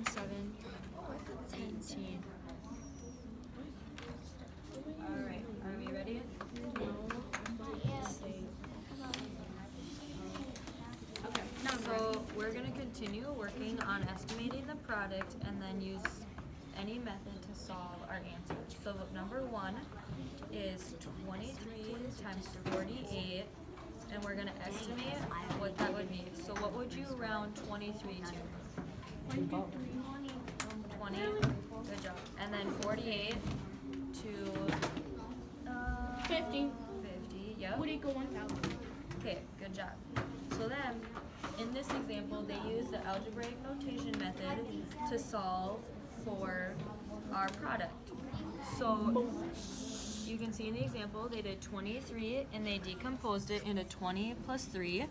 7, 7, 18. Alright, are we ready? Okay, so we're going to continue working on estimating the product and then use any method to solve our answers. So number 1 is 23 times 48, and we're going to estimate what that would be. So what would you round 23 to? 20? Good job. And then 48 to 50. 50, yep. Would it go 1,000? Okay, good job. So then, in this example, they use the algebraic notation method to solve for our product. So you can see in the example, they did 23 and they decomposed it into 20 plus 3.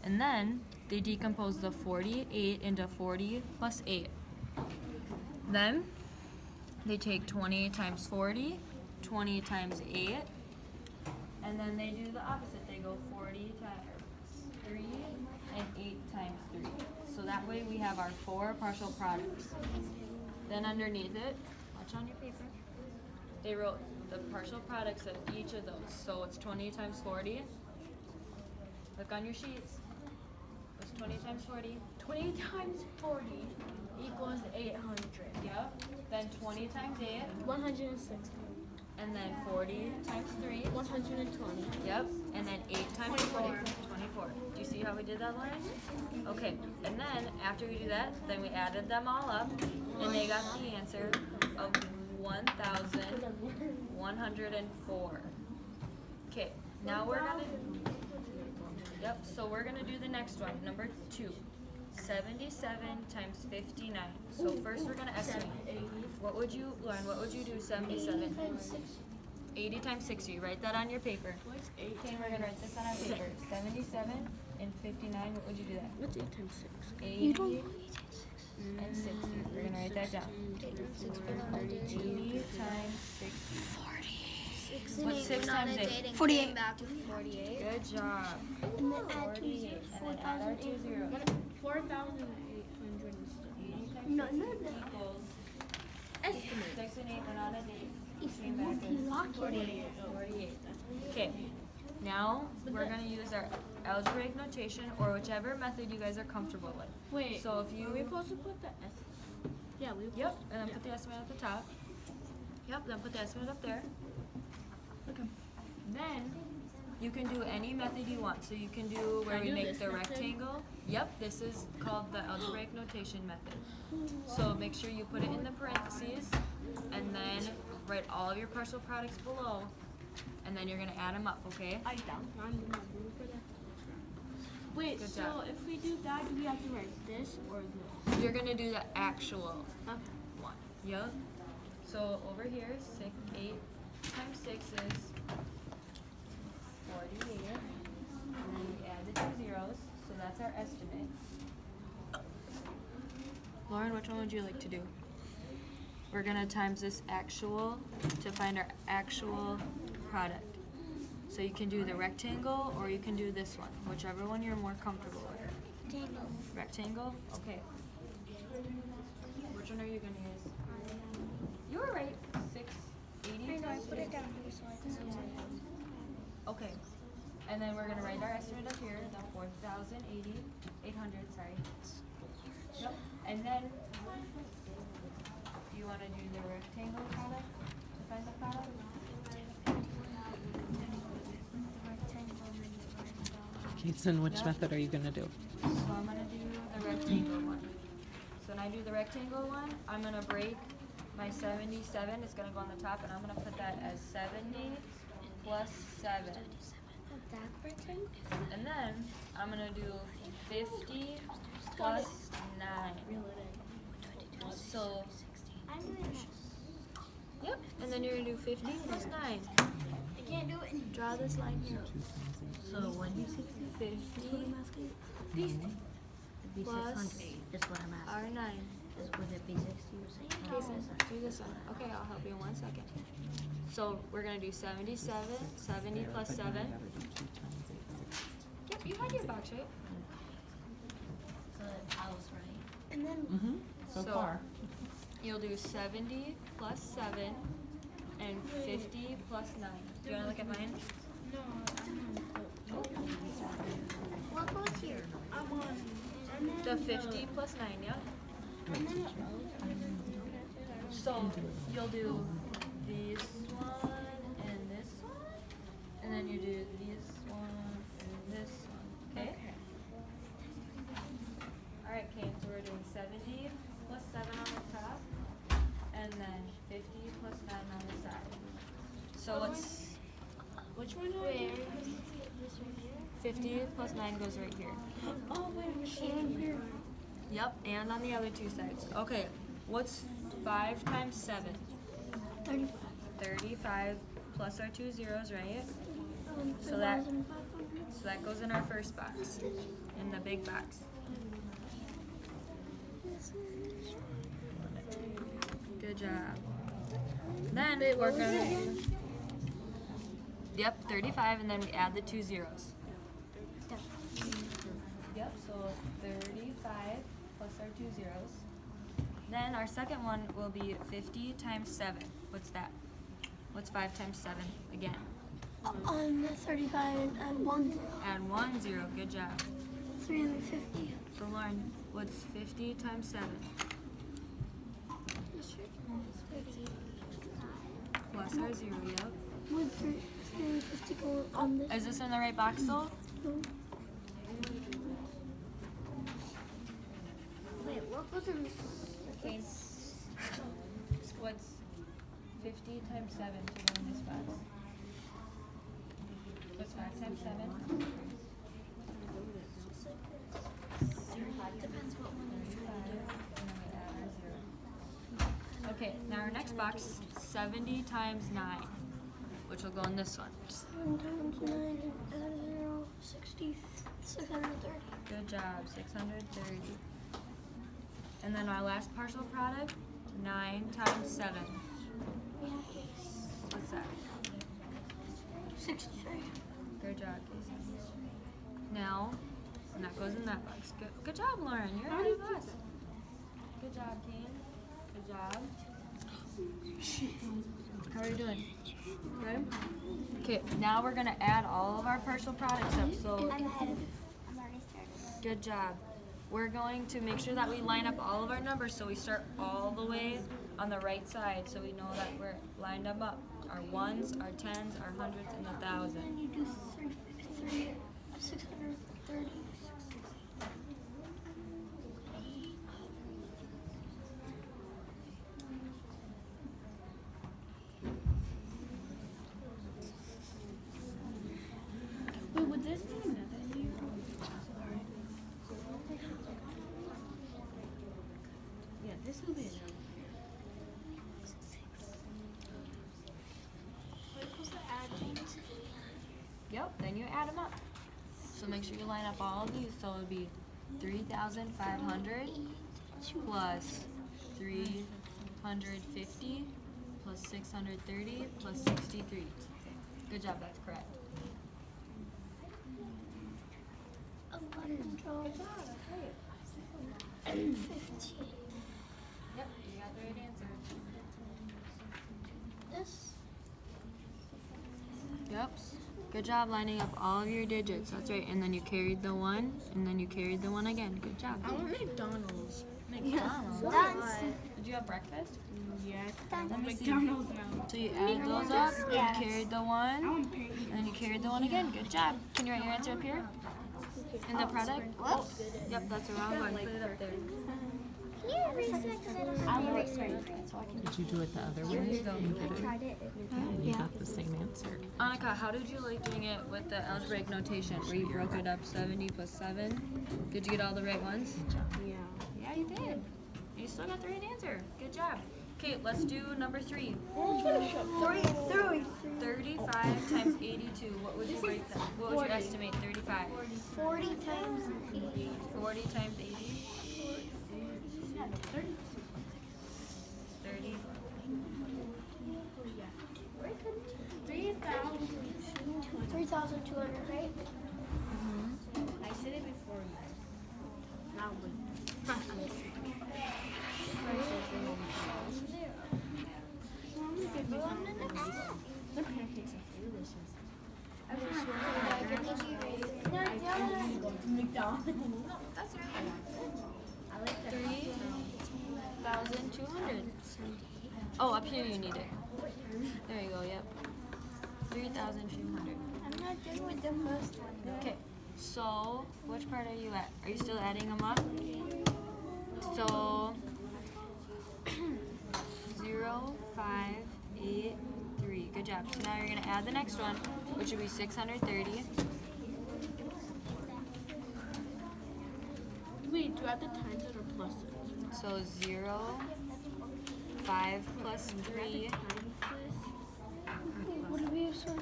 And then they decomposed the 48 into 40 plus 8. Then they take 20 times 40, 20 times 8, and then they do the opposite. They go 40 times 3 and 8 times 3. So that way we have our 4 partial products. Then underneath it, watch on your paper, they wrote the partial products of each of those. So it's 20 times 40. Look on your sheets. What's 20 times 40? 20 times 40 equals 800. Yep. Then 20 times 8. 160. And then 40 times 3. 120. Yep. And then 8 times 4. 24. Do you see how we did that, Lauren? Okay. And then after we do that, then we added them all up, and they got the answer of 1,104. Okay. Now we're gonna. Yep. So we're gonna do the next one, number 2. 77 times 59. So first we're gonna estimate. What would you, Lauren, what would you do 77? 80 times 60. Write that on your paper. What's 8? Okay, we're gonna write this on our paper. 77 and 59, what would you do that? What's 8 times 6? 80 and 60. We're gonna write that down. 80 times 60. 6 What's 6 times 8? 48. Back to 48. Good job. And then add 2 48. zeros. And then add our 2 zeros. 4,800. 80 times 60 No. equals Estimate. 6 and 8 went on a date. If Came you back as lock it. 48. Okay. Now we're gonna use our algebraic notation or whichever method you guys are comfortable with. Wait, So if you are we supposed to put the S? Yeah, we Yep, and then put the estimate at the top. Yep, then put the estimate up there. Okay. Then you can do any method you want. So you can do where Can I we do make this the method? rectangle. Yep, this is called the algebraic notation method. So make sure you put it in the parentheses and then write all of your partial products below, and then you're gonna add them up, okay? I'm not voting for that. Wait, Good so job. if we do that, do we have to write this or this? You're gonna do the actual Okay. one. Yep. So over here, 8 times 6 is 48. And then we add the 2 zeros, so that's our estimate. Lauren, which one would you like to do? We're gonna times this actual to find our actual product. So you can do the rectangle or you can do this one, whichever one you're more comfortable with. Rectangle? Okay. Which one are you gonna use? You were right. 680 times Put it 6. down here so I can see it. Okay. And then we're gonna write our estimate up here, the 4,080, 800, sorry. Yep. And then, do you wanna do the rectangle product to find the product? Jason, which method are you going to do? So I'm gonna do the rectangle one. So when I do the rectangle one, I'm gonna break my 77, it's gonna go on the top, and I'm gonna put that as 70 plus 7. That rectangle? And then I'm gonna do 50 plus 9. So, I'm doing that. yep, and then you're gonna do 50 plus 9. I can't do it. Draw this line here. So when you 50 be plus 600, is what I'm asking. R9. Would it be 60 or 60? Jason, do this one. Okay, I'll help you in 1 second. So we're gonna do 77, 70 plus 7. Yep, you had your box, right? So I was right. And then Mm-hmm. so So- far. You'll do 70 plus 7 and 50 plus 9. Do you want to look at mine? No, I'm What goes here? I'm on. The 50 plus 9, yeah? So you'll do this one and this one, and then you do this one and this one, okay? Alright, Kane, so we're doing 70 plus 7 on the top, and then 50 plus 9 on the side. So what's, Which one do I Where? do? This right here? 50 plus 9 goes right here. Oh, wait, And here. Yep, and on the other two sides. Okay, what's 5 times 7? 35. 35 plus our 2 zeros, right? So that- 2,500. So that goes in our first box, in the big box. Good job. Then we're gonna. Yep, 35, and then we add the 2 zeros. Yep, so 35 plus our 2 zeros. Then our second one will be 50 times 7. What's that? What's 5 times 7 again? On the 35 and 1 0. Add 1 0. Good job. 350. So Lauren, what's 50 times 7? Plus our 0, yep. Would 350 go on this? Is this in the right box though? No. Wait, what goes in this? Okay. What's 50 times 7 to go in this box? What's 5 times 7? Depends what one you're trying to do. And then we add our 0. Okay, now our next box, 70 times 9, which will go in this one. 7 times 9 and add a 0. 60. 630. Good job, 630. And then our last partial product, 9 times 7. Yeah. What's that? 63. Good job, Casey. Now, and that goes in that box. Good job, Lauren. You're ahead of us. Good job, Kane. Good job. How are you doing? Good? Okay, now we're gonna add all of our partial products up. So, I'm ahead. I'm already started. good job. We're going to make sure that we line up all of our numbers so we start all the way on the right side so we know that we're lined them up. Our ones, our tens, our hundreds, and the thousand. Then you do 630. Wait, would this be another zero? Yeah, this will be another. Yep, then you add them up. So make sure you line up all of these. So it would be 3,500 plus 350 plus 630 plus 63. Good job, that's correct. 11, 12, 15. Yep, you got the right answer. This. Yep. Good job lining up all of your digits. That's right. And then you carried the one, and then you carried the one again. Good job. I want McDonald's. McDonald's. Done. Did you have breakfast? Yes. Done. Let me see. McDonald's now. So you added those up, Yes. you carried the I one, want pancakes. and then you carried the one again. Good job. Can you write your answer up here? In the product? Whoops. Yep, that's the wrong one. Put it up there. Can you erase that? Because I don't have the eraser. Did you do it the other way? Here you go. And get it? And you Yeah. got the same answer. Annika, how did you like doing it with the algebraic notation where you broke it up 70 plus 7? Did you get all the right ones? Yeah. Yeah, you did. You still got the right answer. Good job. Okay, let's do number 3. 35 times 82. What would you break that? What would you estimate 35? 40 times 80. 40 times 80? 30. 3,200, right? I said it before you. Now That's right. I like that. 3,200. Oh, up here you need it. There you go, yep. 3,200. I'm not done with the first one. Okay, so which part are you at? Are you still adding them up? So 0, 5, 8, 3. Good job. So now you're gonna add the next one, which would be 630. Wait, do you add the times or pluses? So 0, 5 plus 3. What do we have so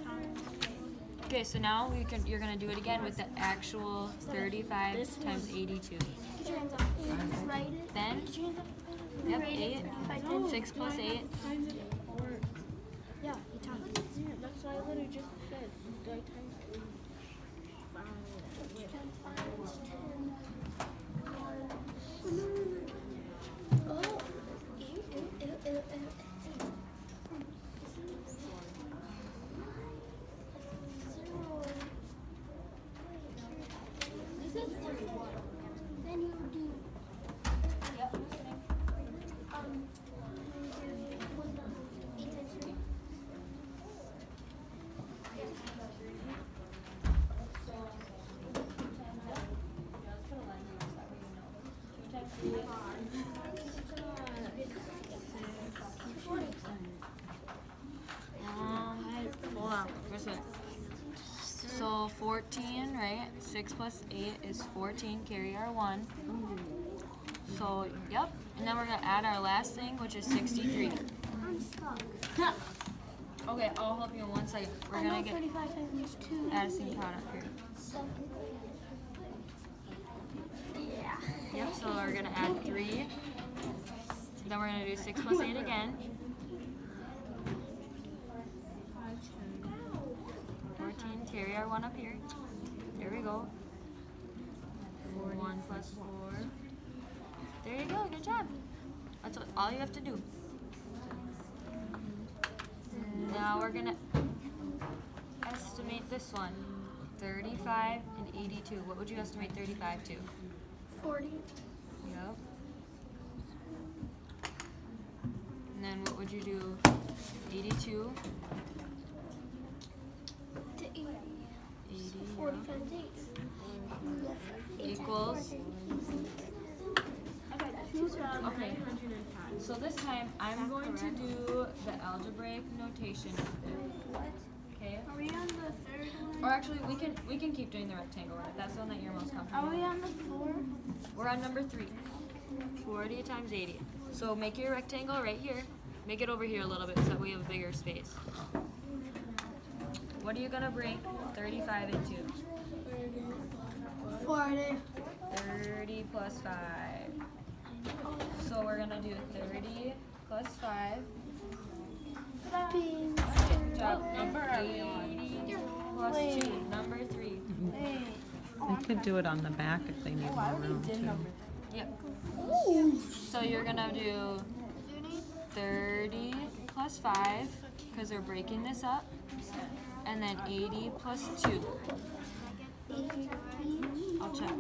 Okay, so now you're gonna do it again with the actual 35 times 82. Get your hands up. Write it. Then, Get your hands up. yep, Write 8, it. 6 plus 8. Times it or Yeah, you talk. yeah, that's what I literally just said. Do I times 8? Wait. 10 times 10. Oh. Ew. Then you do. Yep. 8 times 3. Hold on. Where's it? So 14, right? 6 plus 8 is 14. Carry our 1. So, yep. And then we're going to add our last thing, which is 63. I'm stuck. Okay, I'll help you in 1 second. We're I going know to get 35 times 2. Addison count up here. 7. Yeah. Yep, so we're going to add 3. Then we're going to do 6 plus 8 again. 14, carry our 1 up here. There we go. 1 plus 4. There you go, good job. That's all you have to do. Now we're going to estimate this one. 35 and 82. What would you estimate 35 to? 40. Yep. And then what would you do? 82? To 80. 80, 40 yeah. times 8. Equals. Okay. So this time I'm going to do the algebraic notation method. Okay. Are we on the third one? Or actually, we can keep doing the rectangle one. If that's the one that you're most comfortable Are we with. on the 4? We're on number 3. 40 times 80. So make your rectangle right here. Make it over here a little bit so that we have a bigger space. What are you gonna break 35 into? 40. 30 plus 5. So we're gonna do 30 plus 5. Beans. Good job. And 80 plus 2. Number 3. They could do it on the back if they need more room too. Yep. So you're gonna do 30 plus 5 because we're breaking this up. And then 80 plus 2. I'll check.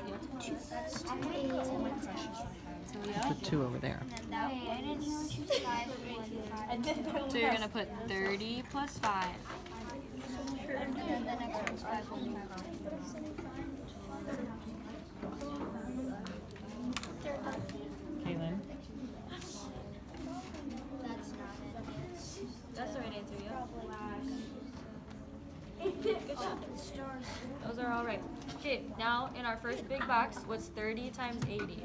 Yep. So yeah. Put 2 over there. I didn't even choose 5. So you're gonna put 30 plus 5. And then the next one's 5. Kaylin? That's not it. That's the right answer, yeah. Good job. Those are all right. Okay, now in our first big box, what's 30 times 80?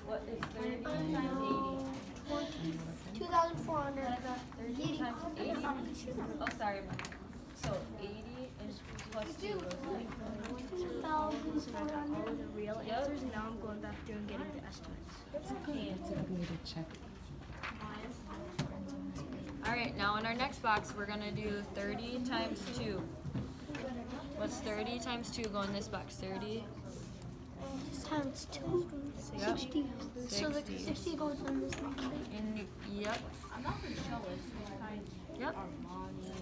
What is 30 times 80? 2,400. 30 times 80? Oh, sorry, Mom. So 80 is plus 2, isn't it? 2,400. The real Yep. answers. Now I'm going back through and getting the estimates. It's a good way to check. Alright, now in our next box, we're gonna do 30 times 2. What's 30 times 2 go in this box? 30? Times 2. Yep. 60. So the 60. 60 goes on this one. Yep. I'm not gonna show us. Yep.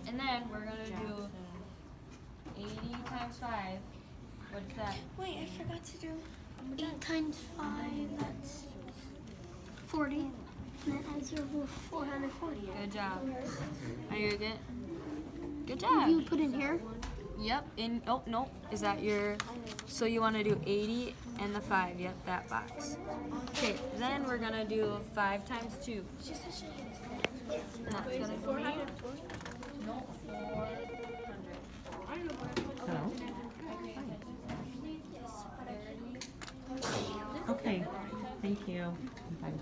And then we're gonna do 80 times 5. What's that? Wait, I forgot to do 8 times 5, that's 40. And then add 0 for 440. Good job. Are you good? Good You job. put in here? Yep. In oh no, is that your? So you want to do 80 and the 5? Yep, that box. Okay. Then we're gonna do 5 times 2. And that's gonna be 400. No, 400. Hello? Okay, thank you. Bye.